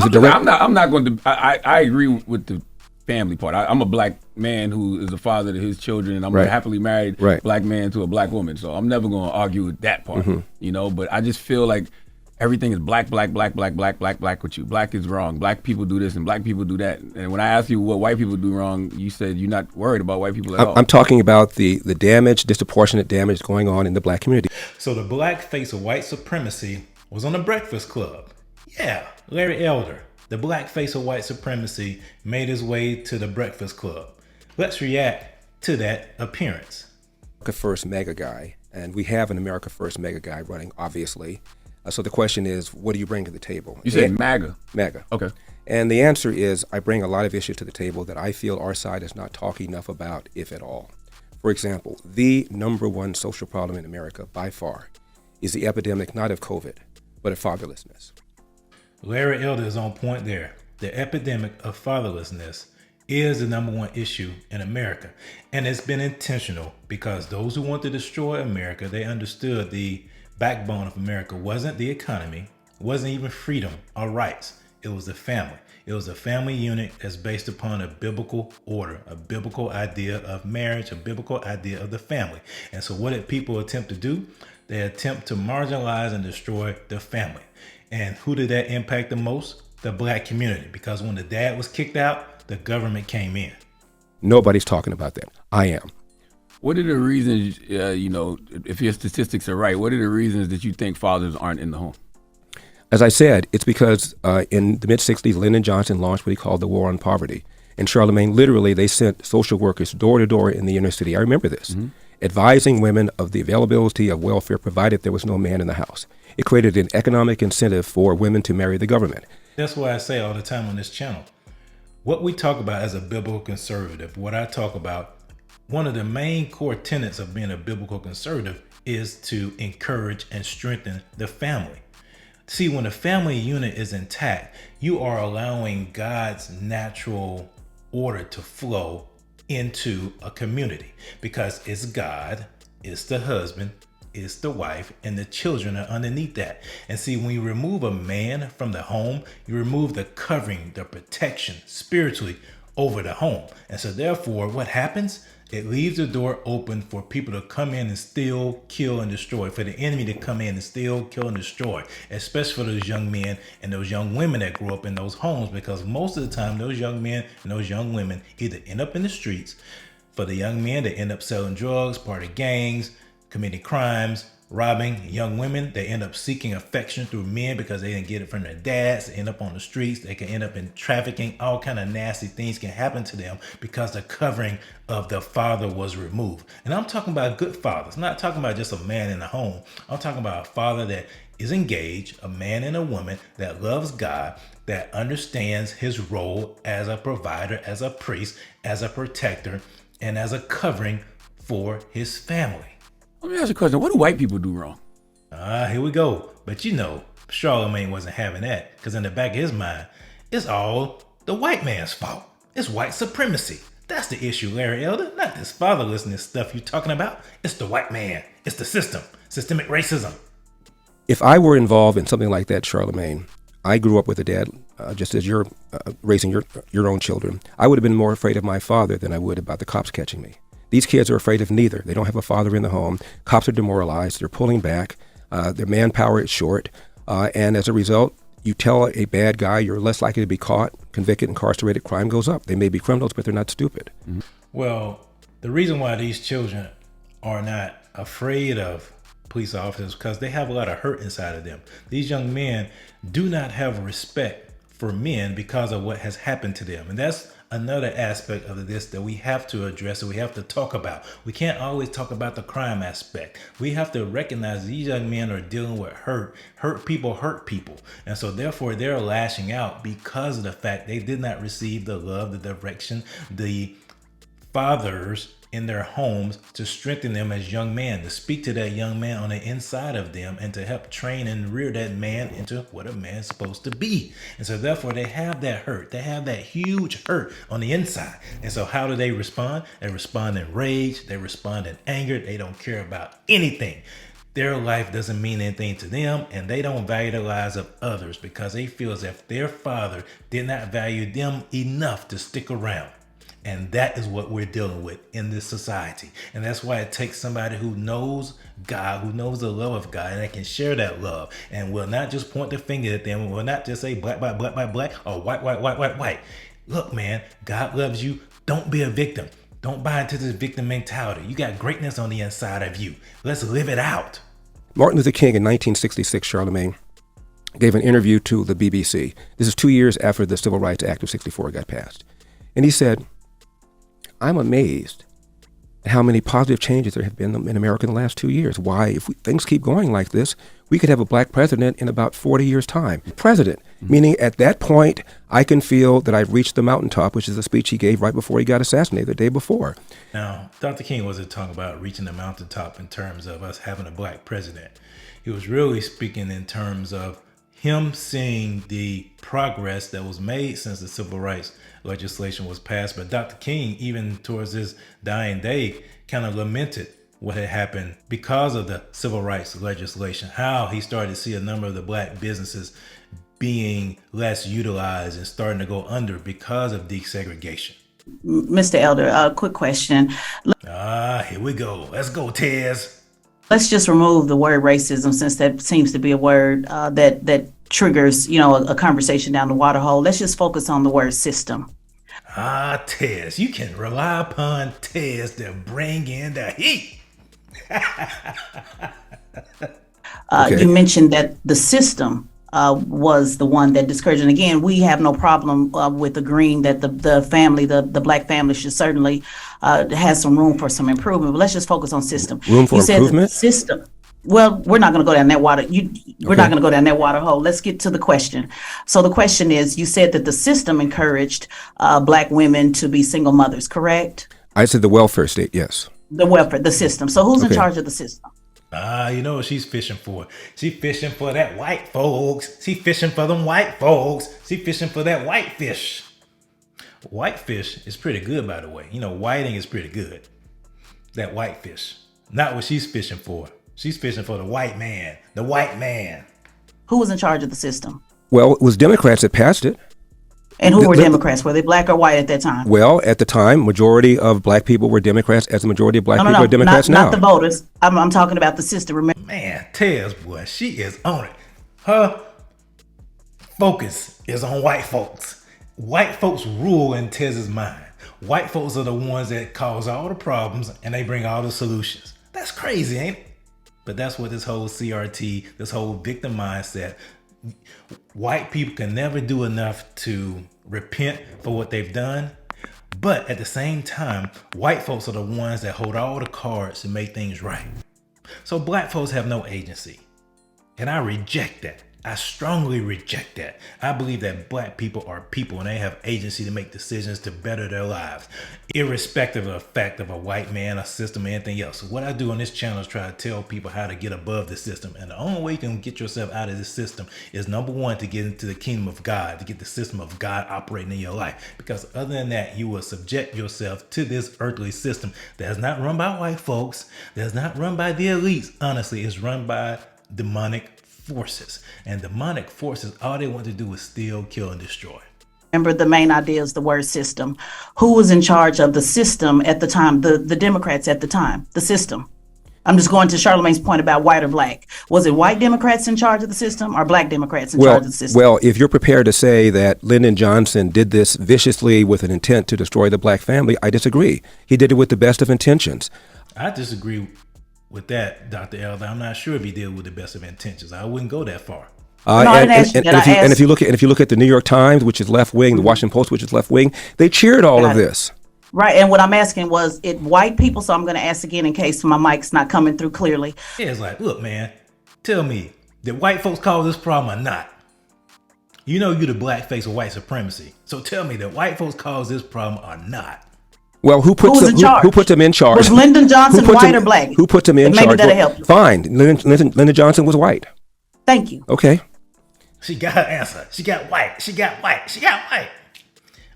I'm not going to. I agree with the family part. I'm a black man who is a father to his children, and I'm a happily married black man to a black woman. So I'm never going to argue with that part, But I just feel like everything is black with you. Black is wrong. Black people do this and black people do that. And when I ask you what white people do wrong, you said you're not worried about white people at all. I'm talking about the damage, disproportionate damage going on in the black community. So the black face of white supremacy was on the Breakfast Club. Yeah, Larry Elder, the black face of white supremacy, made his way to the Breakfast Club. Let's react to that appearance. America First mega guy, and we have an America First mega guy running, obviously. So the question is, what do you bring to the table? You said MAGA? MAGA. Okay. And the answer is, I bring a lot of issues to the table that I feel our side is not talking enough about, if at all. For example, the number one social problem in America, by far, is the epidemic not of COVID, but of fatherlessness. Larry Elder is on point there. The epidemic of fatherlessness is the number one issue in America. And it's been intentional because those who want to destroy America, they understood the backbone of America wasn't the economy, wasn't even freedom or rights. It was the family. It was a family unit that's based upon a biblical order, a biblical idea of marriage, a biblical idea of the family. And so what did people attempt to do? They attempt to marginalize and destroy the family. And who did that impact the most? The black community. Because when the dad was kicked out, the government came in. Nobody's talking about that. I am. What are the reasons, if your statistics are right, what are the reasons that you think fathers aren't in the home? As I said, it's because in the mid-'60s, Lyndon Johnson launched what he called the War on Poverty. In Charlemagne, literally, they sent social workers door to door in the inner city. I remember this, advising women of the availability of welfare provided there was no man in the house. It created an economic incentive for women to marry the government. That's why I say all the time on this channel, what we talk about as a biblical conservative, what I talk about, one of the main core tenets of being a biblical conservative is to encourage and strengthen the family. See, when the family unit is intact, you are allowing God's natural order to flow into a community because it's God, it's the husband, it's the wife, and the children are underneath that. And see, when you remove a man from the home, you remove the covering, the protection spiritually over the home. And so therefore, what happens? It leaves the door open for people to come in and steal, kill, and destroy, for the enemy to come in and steal, kill, and destroy, especially for those young men and those young women that grew up in those homes, because most of the time, those young men and those young women either end up in the streets. For the young men, they end up selling drugs, part of gangs, committing crimes, robbing. Young women, they end up seeking affection through men because they didn't get it from their dads. They end up on the streets. They can end up in trafficking. All kind of nasty things can happen to them because the covering of the father was removed. And I'm talking about good fathers. I'm not talking about just a man in the home. I'm talking about a father that is engaged, a man and a woman that loves God, that understands his role as a provider, as a priest, as a protector, and as a covering for his family. Let me ask you a question. What do white people do wrong? Here we go. But Charlemagne wasn't having that, because in the back of his mind, it's all the white man's fault. It's white supremacy. That's the issue, Larry Elder. Not this fatherlessness stuff you're talking about. It's the white man. It's the system. Systemic racism. If I were involved in something like that, Charlemagne, I grew up with a dad, just as you're raising your own children. I would have been more afraid of my father than I would about the cops catching me. These kids are afraid of neither. They don't have a father in the home. Cops are demoralized. They're pulling back. Their manpower is short. And as a result, you tell a bad guy you're less likely to be caught, convicted, incarcerated, crime goes up. They may be criminals, but they're not stupid. Mm-hmm. Well, the reason why these children are not afraid of police officers is because they have a lot of hurt inside of them. These young men do not have respect for men because of what has happened to them. And that's another aspect of this that we have to address and we have to talk about. We can't always talk about the crime aspect. We have to recognize these young men are dealing with hurt. Hurt people hurt people. And so therefore they're lashing out because of the fact they did not receive the love, the direction, the fathers in their homes to strengthen them as young men, to speak to that young man on the inside of them and to help train and rear that man into what a man's supposed to be. And so therefore they have that hurt. They have that huge hurt on the inside. And so how do they respond? They respond in rage. They respond in anger. They don't care about anything. Their life doesn't mean anything to them, and they don't value the lives of others because they feel as if their father did not value them enough to stick around. And that is what we're dealing with in this society. And that's why it takes somebody who knows God, who knows the love of God, and that can share that love and will not just point the finger at them, will not just say black, black, black, black, black, or white, white, white, white, white. Look, man, God loves you. Don't be a victim. Don't buy into this victim mentality. You got greatness on the inside of you. Let's live it out. Martin Luther King in 1966, Charlemagne, gave an interview to the BBC. This is 2 years after the Civil Rights Act of 64 got passed. And he said, I'm amazed at how many positive changes there have been in America in the last 2 years. Why, if things keep going like this, we could have a black president in about 40 years' time. President, meaning at that point, I can feel that I've reached the mountaintop, which is a speech he gave right before he got assassinated the day before. Now, Dr. King wasn't talking about reaching the mountaintop in terms of us having a black president. He was really speaking in terms of him seeing the progress that was made since the civil rights legislation was passed. But Dr. King, even towards his dying day, kind of lamented what had happened because of the civil rights legislation, how he started to see a number of the black businesses being less utilized and starting to go under because of desegregation. Mr. Elder, a quick question. Here we go. Let's go, Tez. Let's just remove the word racism, since that seems to be a word that triggers, a conversation down the water hole. Let's just focus on the word system. Tez, you can rely upon Tez to bring in the heat. Okay. You mentioned that the system was the one that discouraged. And again, we have no problem with agreeing that the family, the black family, should certainly has some room for some improvement. But let's just focus on system. Room for improvement? System. Well, we're not going to go down that water. We're not going to go down that water hole. Let's get to the question. So the question is, you said that the system encouraged black women to be single mothers, correct? I said the welfare state, yes. The welfare, the system. So who's in charge of the system? You know what she's fishing for? She fishing for that white folks. She fishing for them white folks. She fishing for that white fish. White fish is pretty good, by the way. Whiting is pretty good. That white fish. Not what she's fishing for. She's fishing for the white man. The white man. Who was in charge of the system? Well, it was Democrats that passed it. And who were Democrats? Were they black or white at that time? Well, at the time, majority of black people were Democrats, as the majority of black people are Democrats now. Not the voters. I'm talking about the system. Remember? Man, Tez, boy, she is on it. Her focus is on white folks. White folks rule in Tez's mind. White folks are the ones that cause all the problems and they bring all the solutions. That's crazy, ain't it? But that's what this whole CRT, this whole victim mindset, white people can never do enough to repent for what they've done. But at the same time, white folks are the ones that hold all the cards to make things right. So black folks have no agency. And I reject that. I strongly reject that. I believe that black people are people and they have agency to make decisions to better their lives, irrespective of the fact of a white man, a system, or anything else. So what I do on this channel is try to tell people how to get above the system. And the only way you can get yourself out of this system is, number one, to get into the kingdom of God, to get the system of God operating in your life. Because other than that, you will subject yourself to this earthly system that is not run by white folks, that is not run by the elites. Honestly, it's run by demonic forces. And demonic forces, all they want to do is steal, kill, and destroy. Remember, the main idea is the word system. Who was in charge of the system at the time? The Democrats at the time, the system. I'm just going to Charlemagne's point about white or black. Was it white Democrats in charge of the system or black Democrats in charge of the system? Well, if you're prepared to say that Lyndon Johnson did this viciously with an intent to destroy the black family, I disagree. He did it with the best of intentions. I disagree with that, Dr. Elder. I'm not sure if he did with the best of intentions. I wouldn't go that far. And if you look at the New York Times, which is left wing, the Washington Post, which is left wing, they cheered all of this. Right, and what I'm asking was it white people, so I'm going to ask again in case my mic's not coming through clearly. Yeah, it's like, look, man, tell me, did white folks cause this problem or not? You know you're the black face of white supremacy, so tell me, did white folks cause this problem or not? Well, who put them in charge? Was Lyndon Johnson white or black? Who put them in charge? Maybe that'll help you. Fine, Lyndon Johnson was white. Thank you. Okay. She got her answer. She got white. She got white. She got white.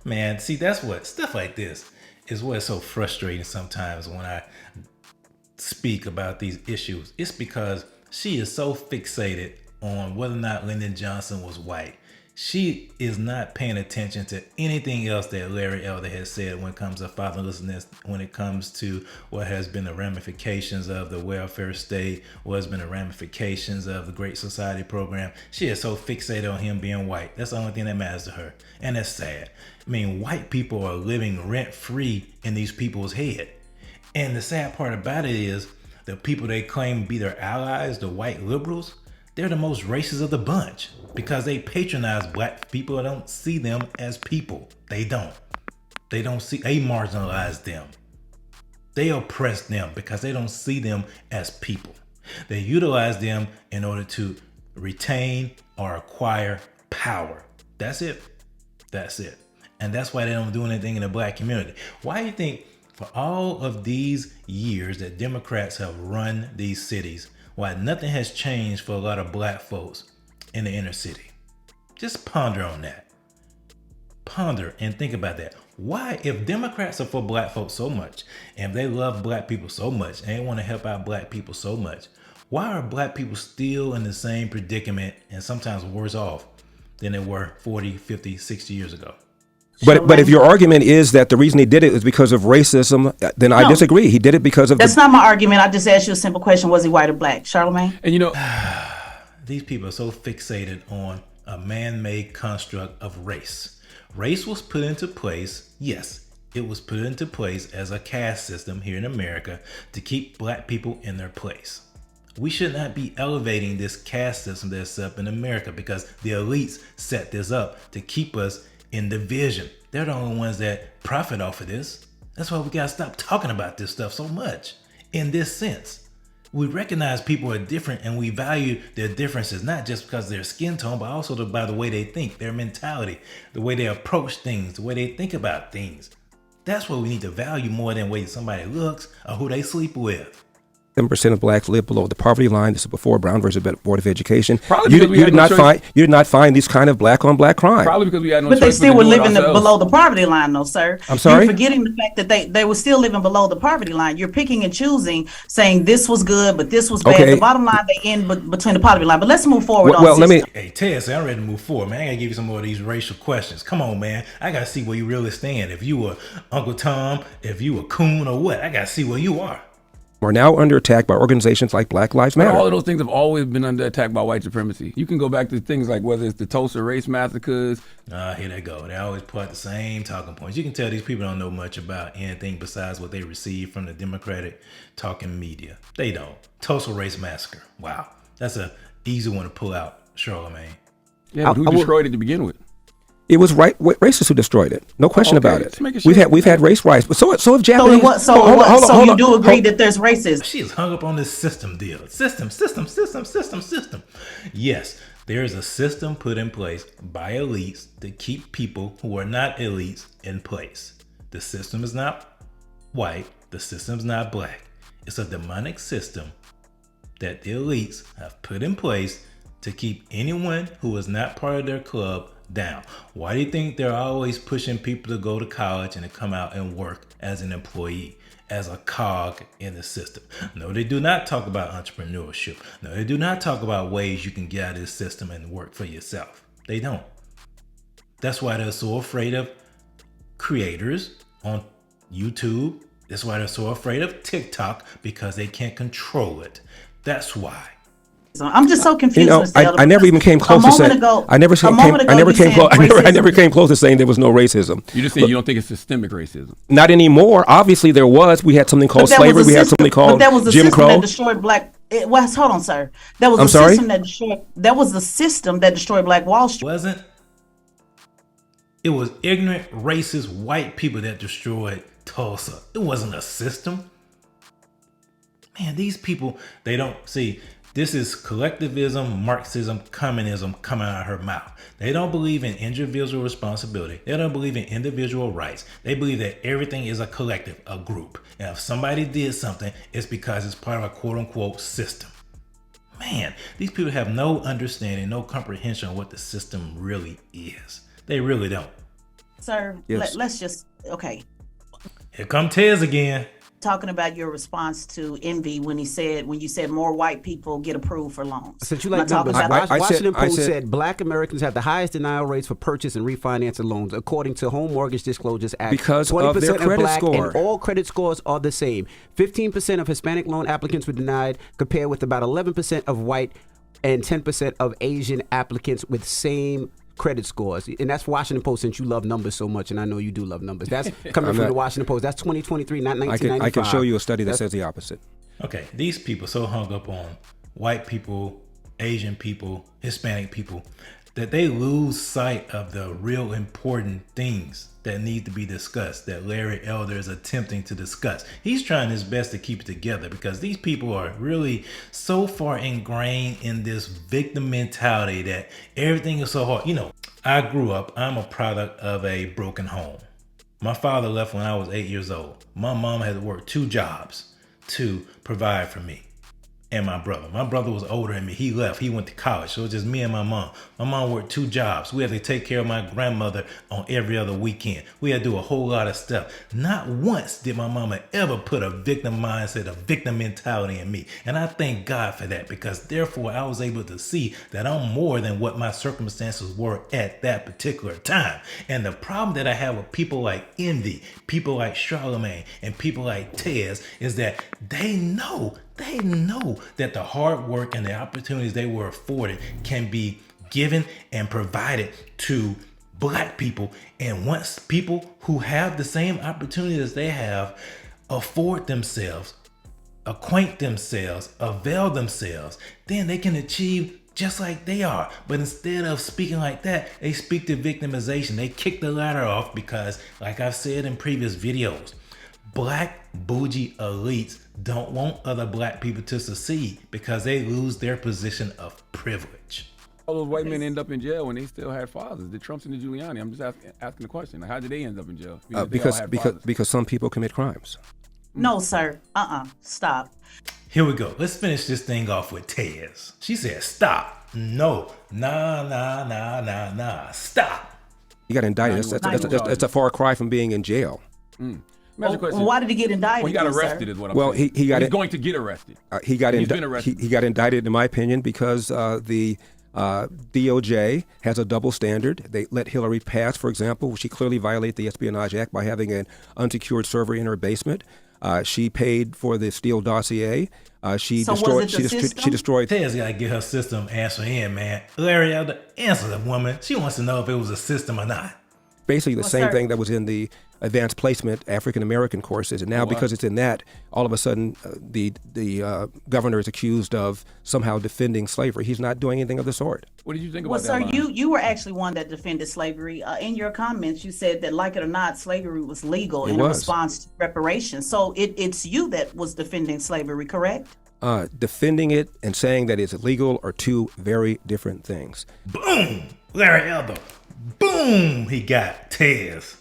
Man, see, that's what stuff like this is what's so frustrating sometimes when I speak about these issues. It's because She is so fixated on whether or not Lyndon Johnson was white. She is not paying attention to anything else that Larry Elder has said when it comes to fatherlessness, when it comes to what has been the ramifications of the welfare state, what has been the ramifications of the Great Society program. She is so fixated on him being white. That's the only thing that matters to her. And that's sad. I mean, white people are living rent-free in these people's head. And the sad part about it is the people they claim to be their allies, the white liberals, they're the most racist of the bunch because they patronize black people and don't see them as people. They don't. They marginalize them. They oppress them because they don't see them as people. They utilize them in order to retain or acquire power. That's it. That's it. And that's why they don't do anything in the black community. Why do you think for all of these years that Democrats have run these cities, why nothing has changed for a lot of black folks in the inner city? Just ponder on that. Ponder and think about that. Why, if Democrats are for black folks so much, and they love black people so much, and they want to help out black people so much, why are black people still in the same predicament and sometimes worse off than they were 40, 50, 60 years ago? But if your argument is that the reason he did it is because of racism, then I disagree. He did it because of That's not my argument. I just asked you a simple question. Was he white or black? Charlamagne? And you know, these people are so fixated on a man-made construct of race. Race was put into place, yes, it was put into place as a caste system here in America to keep black people in their place. We should not be elevating this caste system that's set up in America because the elites set this up to keep us in division. They're the only ones that profit off of this. That's why we gotta stop talking about this stuff so much in this sense. We recognize people are different and we value their differences, not just because of their skin tone, but also by the way they think, their mentality, the way they approach things, the way they think about things. That's what we need to value more than the way somebody looks or who they sleep with. 7% of blacks live below the poverty line. This is before Brown versus Board of Education. Probably You because we did had no not choice. find you did not find these kind of black on black crime. probably because we had no But choice they still but were to do it living ourselves. below the poverty line, though, sir. I'm sorry? You're forgetting the fact that they were still living below the poverty line. You're picking and choosing, saying this was good, but this was bad. Okay. The bottom line, they end between the poverty line. But let's move forward on Well, let me. system. Hey, Ted said, I'm ready to move forward, man. I gotta give you some more of these racial questions. Come on, man. I gotta see where you really stand. If you were Uncle Tom, if you were Coon or what, I gotta see where you are. Are now under attack by organizations like Black Lives But Matter. all of those things have always been under attack by white supremacy. You can go back to things like whether it's the Tulsa race massacres. Here they go. They always put the same talking points. You can tell these people don't know much about anything besides what they receive from the Democratic talking media. They don't. Tulsa race massacre. Wow. That's a easy one to pull out, Charlamagne. Yeah, but who destroyed it to begin with? It was racists who destroyed it. No question Okay, about it. let's make it sure. We've had race riots, but so have Japanese. So you do agree that there's racism? She is hung up on this system deal. System. Yes, there is a system put in place by elites to keep people who are not elites in place. The system is not white. The system is not black. It's a demonic system that the elites have put in place to keep anyone who is not part of their club down. Why do you think they're always pushing people to go to college and to come out and work as an employee, as a cog in the system? No, they do not talk about entrepreneurship. No, they do not talk about ways you can get out of this system and work for yourself. They don't. That's why they're so afraid of creators on YouTube. That's why they're so afraid of TikTok, because they can't control it. That's why. I'm just so confused. You know, Mr. Elder, I never even came close to saying. I never came close to saying there was no racism. You just saying you don't think it's systemic racism. Not anymore. Obviously, there was. We had something called slavery. We had something called Jim Crow. That destroyed black. Hold on, sir. That was system that destroyed. That was the system that destroyed Black Wall Street. Wasn't. It was ignorant, racist, white people that destroyed Tulsa. It wasn't a system. Man, these people, they don't see. This is collectivism, Marxism, communism coming out of her mouth. They don't believe in individual responsibility. They don't believe in individual rights. They believe that everything is a collective, a group. And if somebody did something, it's because it's part of a quote unquote system. Man, these people have no understanding, no comprehension of what the system really is. They really don't. Sir, Yes. let's just, okay. Here come Tez again. talking about your response to Envy when you said more white people get approved for loans. Since you like numbers, Washington Post said black Americans have the highest denial rates for purchase and refinancing loans, according to Home Mortgage Disclosures Act. Because of their credit score. And all credit scores are the same. 15% of Hispanic loan applicants were denied, compared with about 11% of white and 10% of Asian applicants with same credit scores. And that's Washington Post, since you love numbers so much, and I know you do love numbers. That's coming from the Washington Post. That's 2023, not 1995. I can show you a study that says the opposite. Okay, these people so hung up on white people, Asian people, Hispanic people, that they lose sight of the real important things that need to be discussed, that Larry Elder is attempting to discuss. He's trying his best to keep it together, because these people are really so far ingrained in this victim mentality that everything is so hard. You know, I'm a product of a broken home. My father left when I was 8 years old. My mom had to work 2 jobs to provide for me and my brother. My brother was older than me. He left. He went to college. So it was just me and my mom. My mom worked 2 jobs. We had to take care of my grandmother on every other weekend. We had to do a whole lot of stuff. Not once did my mama ever put a victim mindset, a victim mentality in me. And I thank God for that, because therefore I was able to see that I'm more than what my circumstances were at that particular time. And the problem that I have with people like Envy, people like Charlemagne, and people like Tez is that they know that the hard work and the opportunities they were afforded can be given and provided to black people. And once people who have the same opportunities as they have afford themselves, acquaint themselves, avail themselves, then they can achieve just like they are. But instead of speaking like that, they speak to victimization. They kick the ladder off because, like I've said in previous videos, black bougie elites don't want other black people to succeed because they lose their position of privilege. All those white men end up in jail when they still had fathers. The Trumps and the Giuliani. I'm just asking the question. Like, how did they end up in jail? Because some people commit crimes. No, sir. Stop. Here we go. Let's finish this thing off with Tez. She said, stop. No. Nah. Stop. He got indicted. That's a far cry from being in jail. Why did he get indicted? Well, he got arrested, is what I'm saying. He's going to get arrested. He got indicted, in my opinion, because the DOJ has a double standard. They let Hillary pass, for example. She clearly violated the Espionage Act by having an unsecured server in her basement. She paid for the Steele dossier. She destroyed. Tez got to get her system answer in, man. Larry Elder, answer the woman. She wants to know if it was a system or not. Basically the same thing that was in the advanced placement African-American courses. And now because it's in that, all of a sudden the governor is accused of somehow defending slavery. He's not doing anything of the sort. What did you think about that? Well, sir, you were actually one that defended slavery. In your comments, you said that, like it or not, slavery was legal in response to reparations. So it's you that was defending slavery, correct? Defending it and saying that it's illegal are two very different things. Boom! Larry Elder. Boom! He got Tez.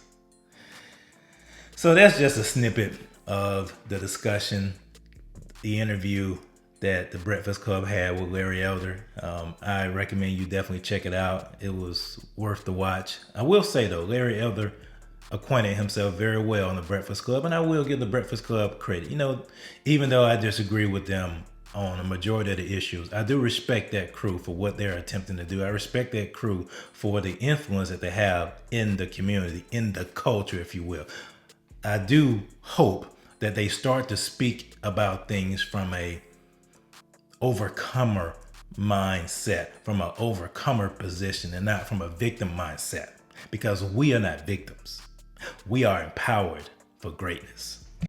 So that's just a snippet of the discussion, the interview that the Breakfast Club had with Larry Elder. I recommend you definitely check it out. It was worth the watch. I will say though, Larry Elder acquainted himself very well on the Breakfast Club, and I will give the Breakfast Club credit. You know, even though I disagree with them on a majority of the issues, I do respect that crew for what they're attempting to do. I respect that crew for the influence that they have in the community, in the culture, if you will. I do hope that they start to speak about things from a overcomer mindset, from an overcomer position, and not from a victim mindset, because we are not victims. We are empowered for greatness.